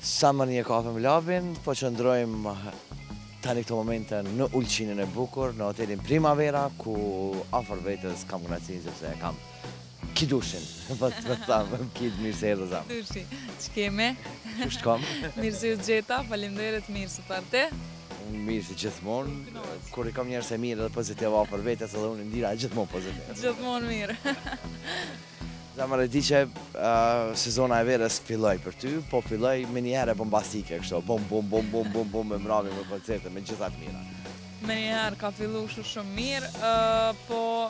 Sa më një kafe me labin, po qëndrojmë tani këto momente në Ulqinin e bukur, në hotelin Primavera, ku afër vetës kam kënaqësinë sepse kam kidushin, po të thamë, kid mirë se erdhe zamë. Dushi, që kemi? Qështë kam? Mirë se ju gjeta, faleminderit mirë së parte. Mirë si gjithmonë, kur i kam njerëz e mirë dhe pozitiv afër vetës, edhe unë ndira gjithmonë pozitiv. Gjithmonë mirë. Zamër e di që sezona e verës filloj për ty, po filloj me një herë bombastike, kështu, bum, me mrami, me koncerte, me gjithat mira. Me një herë ka fillu shumë mirë, po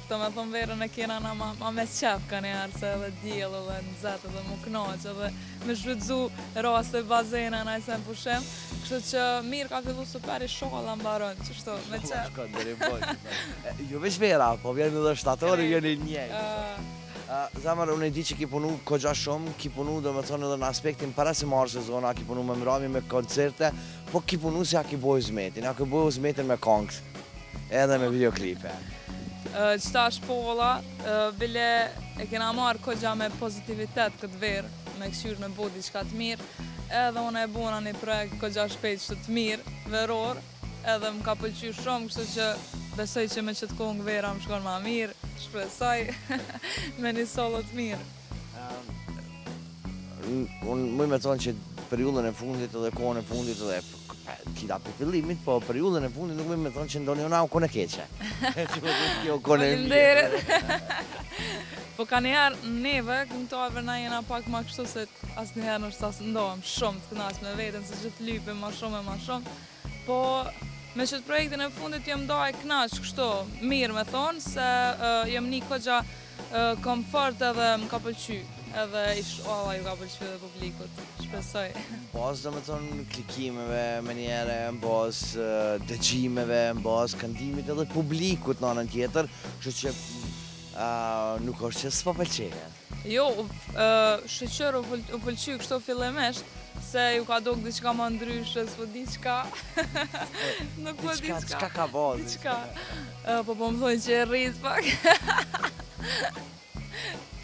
të me thonë verën e kena na ma me qef ka një herë, se edhe djelë, edhe në zetë, edhe mu knaqë, edhe me shvydzu raste bazena në ajse në pushim, kështu që mirë ka fillu super i sholla mbaron, qështu, me qef. Jo veç vera, po vjen edhe shtatori, vjen i njëjtë. Zamër, unë e di që ki punu kogja shumë, ki punu dhe me thonë edhe në aspektin para se marrë sezona, ki punu me mrami, me koncerte, po ki punu si a ki bojë zmetin, a ki bojë zmetin me kongës, edhe me videoklipe. Qëta shpolla, bile e kena marrë kogja me pozitivitet këtë verë, me këshyrë me bodi qka të mirë, edhe unë e bona një projekt kogja shpejt që të mirë, veror, edhe më ka pëlqy shumë, kështu që besoj që me qëtë kongë vera më shkon ma mirë, shpresoj me një solo të mirë. Unë mëj me thonë që periullën e fundit edhe kohën e fundit edhe kita për fillimit, po periullën e fundit nuk mëj me thonë që ndoni una u kone keqe. Falemnderit. Po ka njëherë neve, këngëtarëve na jena pak ma kështu se asë njëherë nështë asë ndohem shumë të kënaqë me vetën, se që të lypim ma shumë e ma shumë. Po me qëtë projektin e fundit jem da e knaqë kështu, mirë me thonë, se jem një kogja komfort edhe më ka pëlqy, edhe ju ka pëlqy dhe publikut, shpresoj. Në bazë, do me thonë, klikimeve me njere, në bazë dëgjimeve, në bazë këndimit edhe publikut në anën tjetër, kështu që nuk është që s'po pëlqeje. Jo, shqyqër u pëlqy kështu fillimisht, se ju ka dok diqka ma ndryshe, s'po diqka. Nuk po diqka. Diqka ka bazë. Diqka. Po më thonë që e rrit pak.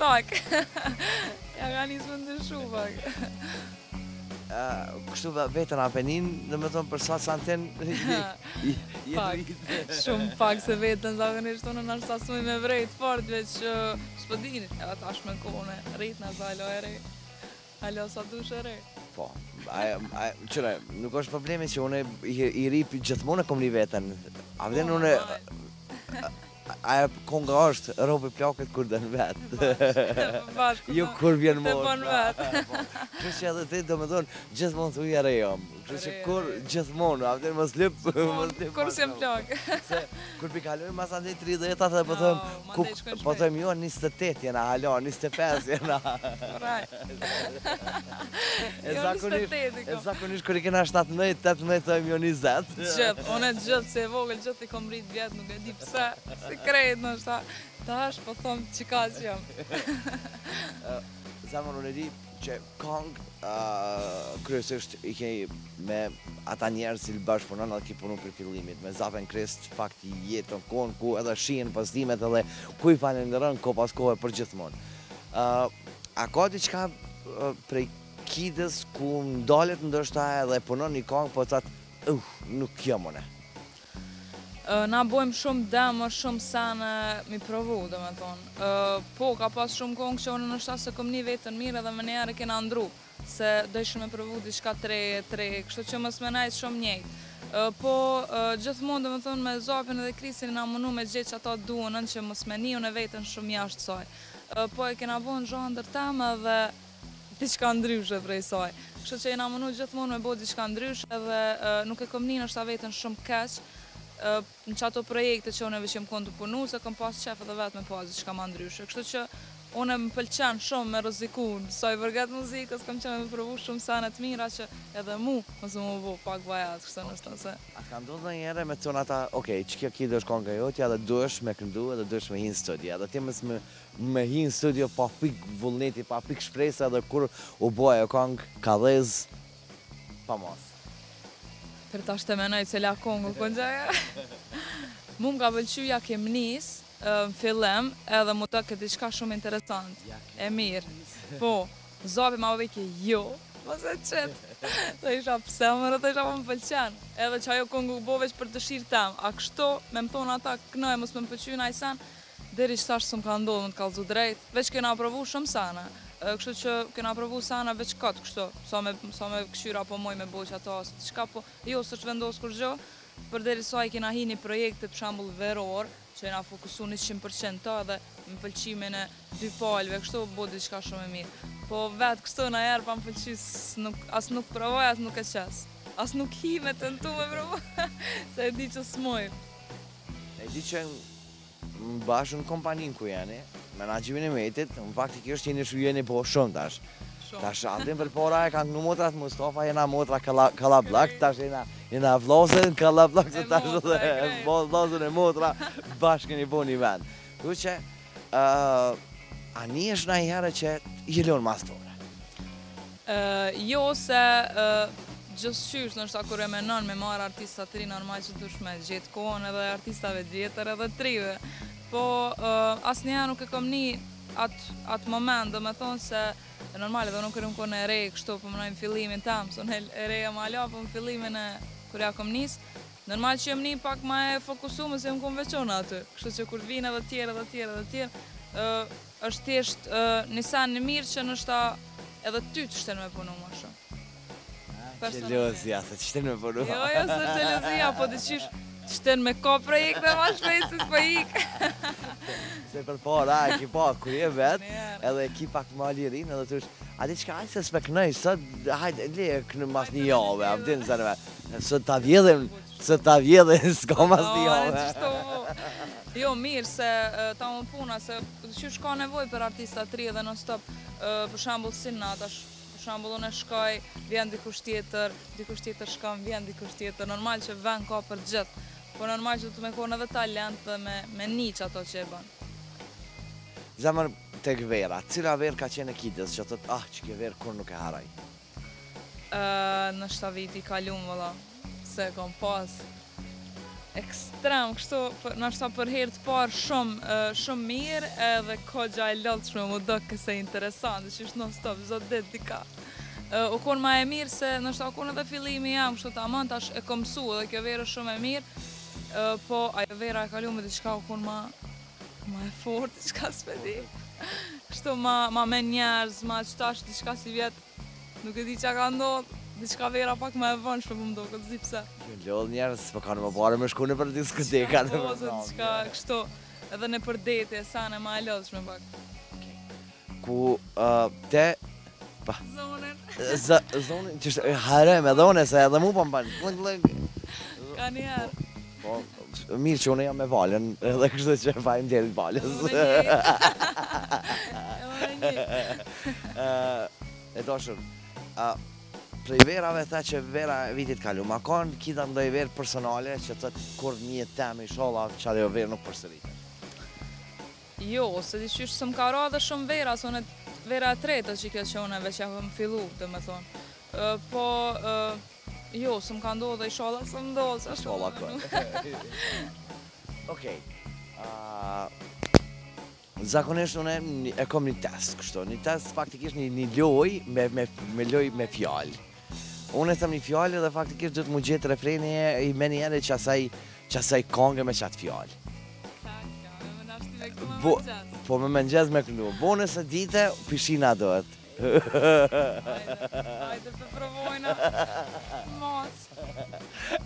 Pak. Ja ka njësë më ndryshu pak. Kështu vetën Apenin, dhe me thonë për sa santen, Pak, shumë pak se vetën zakonisht unë në ashtë asë me vrejt fort, veç s'po dini, edhe tash me kone, rrit në zalo e re, alo sa dush e re. Po, qëre, nuk është problemi që unë i rip gjithmonë e kom një vetën, a vëden unë, aja konga është robi plakët kur dhe në vetë, jo kur vjen morë. Të bon vetë. Kështë që edhe ti do me thonë, gjithmonë thuj e rejom, kështë që kur gjithmonë, a vëden mos lip, kur s'jem plakë. Se kur pi kalojnë mas andi 30-at dhe po thëmë jo 28 jena halo, 25 jena. E zakonisht kur i kena 17, 18 thëmë jo 20. Gjithë, unë e gjithë se e vogël, gjithë i kom rrit vjetë, nuk e di pëse, se krejt në shta. Tash po thëmë që ka që jam. Zamër unë e di që kongë kryesisht i kej me ata njerës që bashkë punon edhe ki punu për fillimit, me Zapen Krist që fakt i jetën konë ku edhe shien pasdimet edhe ku i falenderën ko pas kohë për gjithmonë. A ka diqka prej kidës ku ndalet ndoshta edhe punon një kongë po të atë, nuk kjo mëne? Na bojmë shumë demo, shumë sene mi provu, do me thonë. Po, ka pas shumë kongë që unë në shta se kom një vetën mirë edhe me njerë kena ndru, se dojshë me provu diçka tre, kështu që mës me najtë shumë njejtë. Po, gjithmonë, do me thonë, me Zapin edhe Kristin na mënu me gjithë që ata duonën që mës me një unë e vetën shumë jashtë saj. Po, e kena bo në zhëndër temë edhe diçka ndryshe prej saj. Kështu që e na mënu gjithmonë me bo diçka ndryshe edhe nuk e kom një në shta vetën shumë keq, në qato projekte që unë e vishim konë të punu, se kom pas qef edhe vetë me pas diçka ma ndryshe. Kështu që unë më pëlqen shumë me rëziku, sa i vërget muzikës, kom qenë me provu shumë sanet mira që edhe mu mësë mu bu pak vajat, kështë nështë se. A ka ndodhë në njëre me tonë ata, okej, që kjo kidë është konga jotja dhe duesh me këndu edhe duesh me hinë studia, dhe ti mësë me hinë studio pa pik vullneti, pa pik shpresa dhe kur u boja kongë ka dhez pa mos. Për ta shte menoj cila kongu kënë gjaja. Mu më ka pëlqyja kem nisë, në fillim, edhe mu të këtë diçka shumë interesant, e mirë. Po, Zapi ma veke jo, mos e qëtë. Dhe isha pse më rëtë isha po më pëlqen. Edhe që ajo këngu bo veç për dëshirë tem. A kështu, me më thonë ata kënoj, mos me më pëlqyjnë a i sen, deri që tash së më ka ndodhë më të kalzu drejt. Veç kena provu shumë sana. Kështu që kena provu sana veç katë kështu. Sa me këshyra po moj me bo që ato asë. Qka po, jo së që vendosë kur gjo, për deri sa i kena hi një projekte për shambull veror, që jena fokusu 100% ta dhe më pëlqimin e 2 palve, kështu bo diçka shumë e mirë. Po vetë kështu në herë pa më pëlqy, as nuk provoj, as nuk e qes. As nuk hi me të nëtu me provoj, se e di që s'moj. E di që më bashkë në kompanin ku jeni, menaxhimin e metit, në faktikisht jeni shujeni po shumë tash. Tash atin për para e kanë në motrat Mustafa, jena motra Kalablak, tash jena vlozën Kalablak, se tash dhe vlozën e motra bashkë një bo një vend. Du që, a një është na i herë që i lonë mastore? Jo se gjithë nështë kur e menon me marë artista të ri, normal që dush me gjetë kohën edhe artistave vjetër edhe trive. Po asë njëherë nuk e kom një atë moment, dhe me thonë se normal edhe nuk kërëm kone e rej, kështu për mënojmë fillimin tam, së në e reja ma la, për më fillimin e kërja kom njës, normal që jem një pak ma e fokusume se jem kom veqona aty, kështu që kur vinë edhe tjerë, është tjesht një sen një mirë që nështë edhe ty të shtenë me punu ma shumë. Gjelozia, se që shtenë me punu. Jo, së gjelozia, po të qysh të shtenë me ka projekte ma shpejtësit për ikë. Se për para, e ki pa, kur je vetë, edhe e ki pak ma lirin, edhe të është, a di qka hajtë se s'me kënëj, sot, hajtë, le e kënë mas një jave, a vdinë zërë vetë, sot ta vjedhem, s'ka mas një jave. Jo, mirë se ta më puna, se qysh ka nevoj për artista të ri edhe non stop, për shambull si natash, për shambull unë e shkaj, vjen dikush tjetër shkam, vjen dikush tjetër, normal që vend ka për gjithë, po normal që të me konë edhe talent dhe me niq ato që e bënë. Zemër të vera, cila verë ka qenë e kitës, që thot, që ke verë kur nuk e haraj? Në shta viti kalum, vëlla, se kom pas ekstrem, kështu, në shta për herë të parë shumë mirë, edhe kogja e lëllshme mu do këse interesant, që ishtë non stop, zot dit dika. U konë ma e mirë se në shta konë edhe fillimi jam, kështu ta mën, tash e kom su, edhe kjo verë shumë e mirë, po ajo vera e kalume diçka u konë ma e fort, diçka s'pedi. Kështu ma me njerëz, ma qëtash diçka si vjetë, nuk e di që ka ndodhë, diçka vera pak ma e vënë shpe për më do, këtë zi pse. Lodhë njerëz, po kanë më pare me shku në për diskoteka. Diçka kështu, edhe në për dete, sane ma e lodhë shme pak. Ku te... Zonën. Zonën, që shtë harem edhe une, se edhe mu po më banë. Ka njerë. Po, mirë që une jam me valën, edhe kështë që fajmë djerit valës. E doshur, prej verave tha që vera vitit kalu, ma konë kita ndoj verë personale që të kur një temi sholla që ajo verë nuk përsëritë? Jo, se di qysh së më ka ra dhe shumë vera, së vera tretë që kjo që une veç ja më fillu, dhe me thonë. Po, jo, së më ka ndodhë dhe i sholla së më ndodhë, se sholla kërë. Okej. Zakonisht unë e kom një test, kështu. Një test faktikisht një loj me loj me fjallë. Unë e them një fjallë dhe faktikisht dhëtë mu gjetë refreni i me njëre që asaj kongë me qatë fjallë. Po me mëngjes me kënu. Bo nëse dite, pishina dohet. Hajde për provojna. Mos.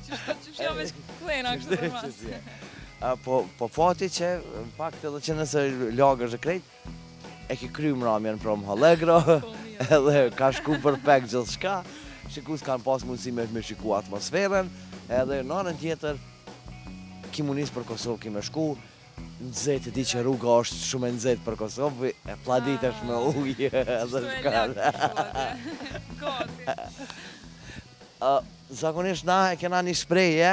Qështë jam veç klena kështë për mas. Po fati që, në fakt edhe që nëse lagë është e krejt, e ki kry mramjen prom Allegro, edhe ka shku për pek gjithë shka, shikus kanë pas mundësi me shiku atmosferën, edhe në anën tjetër, ki munis për Kosovë ki me shku, nëzet e di që rruga është shumë e nëzet për Kosovë, e pladit është me ujë, edhe shkallë. Gati. Zakonisht na e kena një shpreje,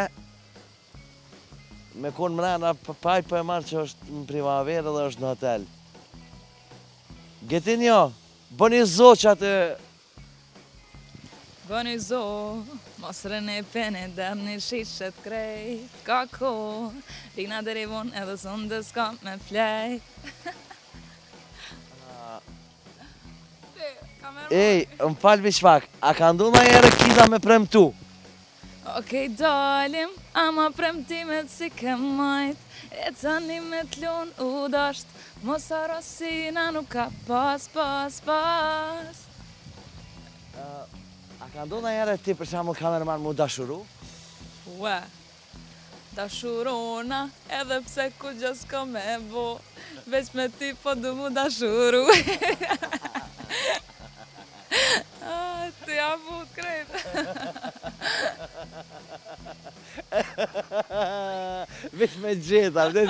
me konë mrena paj për e marrë që është në primaverë dhe është në hotel. Getinjo, bëni zo që atë... Bëni zo, mos rëne pene dëm një shishet krej, ka ko, rina dhe rivon edhe zonë dhe s'ka me flej. Ka merë Ej, më falë bishfak, a ka ndu na herë Kida me premtu? Okej, dalim, ama premtimet si ke majt, e tani me t'lun u dasht, mos arrosina nuk ka pas. A ka ndu na herë ti për shembull kamerman mu dashuru? Ue, dashurona, edhe pse ku gjë s'ka me bo, veç me ti po du mu dashuru. Ti ja vut krejt. Veç me gjeta, veç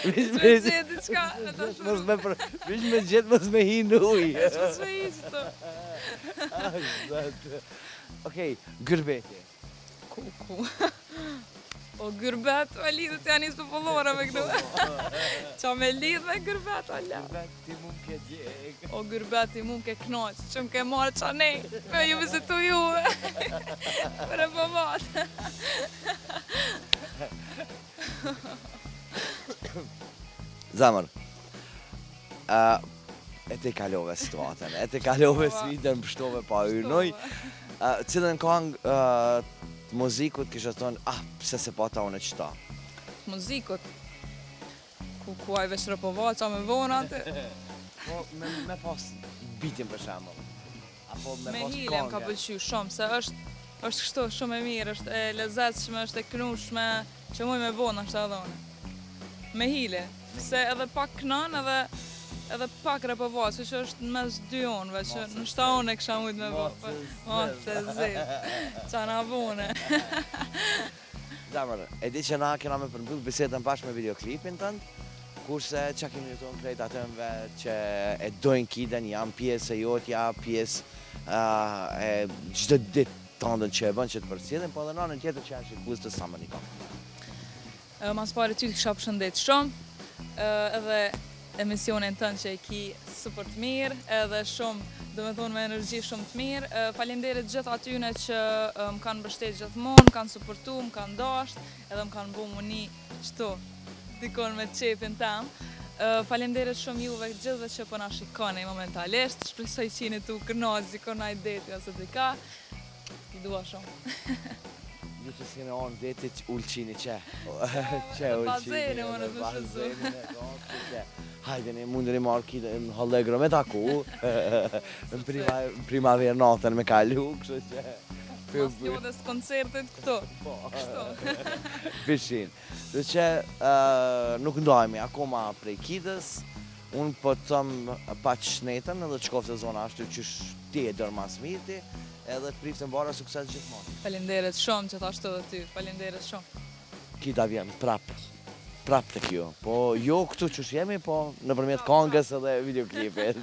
Me gjithë diçka me dashuru. Veç me gjetë, mos me hi në ujë. Mos me hiq këto. Okej, gërbeti. Ku. O gërbet, o lidhët janë njësë popullore me këtu. Qa me lidhë me gërbet, o la. Ti mu m'ke gjek. O gërbet, ti mu m'ke knoq, që m'ke marrë qa nej, me ju vizitu juve. Për e pëvat. Zamër, e te kalove situatën, e te kalove sfidën pështove pa ynoj. Cilën kongë të muzikut kisha thonë, pse se pa ta unë qëta? Muzikut, ku aj veç rëpova, qa me vona atë. Po, me pas bitin për shemë. Apo me Me pas hile më ka kongë. pëlqy shumë, se është kështu shumë e mirë, është e lezetshme, është e kënushme, që muj me bona është edhe une. Me hile, se edhe pak kënon edhe pak repovac, që është në mes dy onëve, që në shta one kësha mujt me bo. Mos se zip, qa na vune. Zamër, e di që na kena me përmbyll bisedën bashkë me videoklipin tënë, kurse që kemi jeton krejt atëmve që e dojnë Kiden, janë pjesë e jotja, pjesë e gjithë ditë tëndën që e bën që të përcjellin, po dhe nënën tjetër që janë shikues të Summer Nikon. Mas pare ty të kisha përshëndet shumë, edhe emisionin tënë që e ki super të mirë, edhe shumë, do me thonë me energji shumë të mirë. Faleminderit gjithë atyne që më kanë mbështet gjithmonë, më kanë suportu, më kanë dasht, edhe më kanë bu mu një qëto, dikon me qepin tam. Faleminderit shumë juve gjithëve që po na shikoni momentalisht, shpresoj që jeni tu kënaqur, zikon na i deti ose dika. I dua shumë. Ju që s'kene onë detit ulqini që. Që ulqini. Bazeni, më në të shëzu. Hajde, ne mundëri marrë Kiden në Hallegro me taku. Në primaverë natën me kalu, kështu që. Mas t'jodës koncertit këto. Kështu. Pishin. Dhe që nuk ndojmi akoma prej Kidës. Unë po të thëmë pa që shnetën edhe që koftë e zona ashtu që ti e dërë mas mirti edhe të priftë në bara sukses gjithmonë. Faleminderit shumë që thashtu dhe ty, faleminderit shumë. Kida vjen prap të kjo, po jo këtu që jemi, po nëpërmjet kongës edhe videoklipit.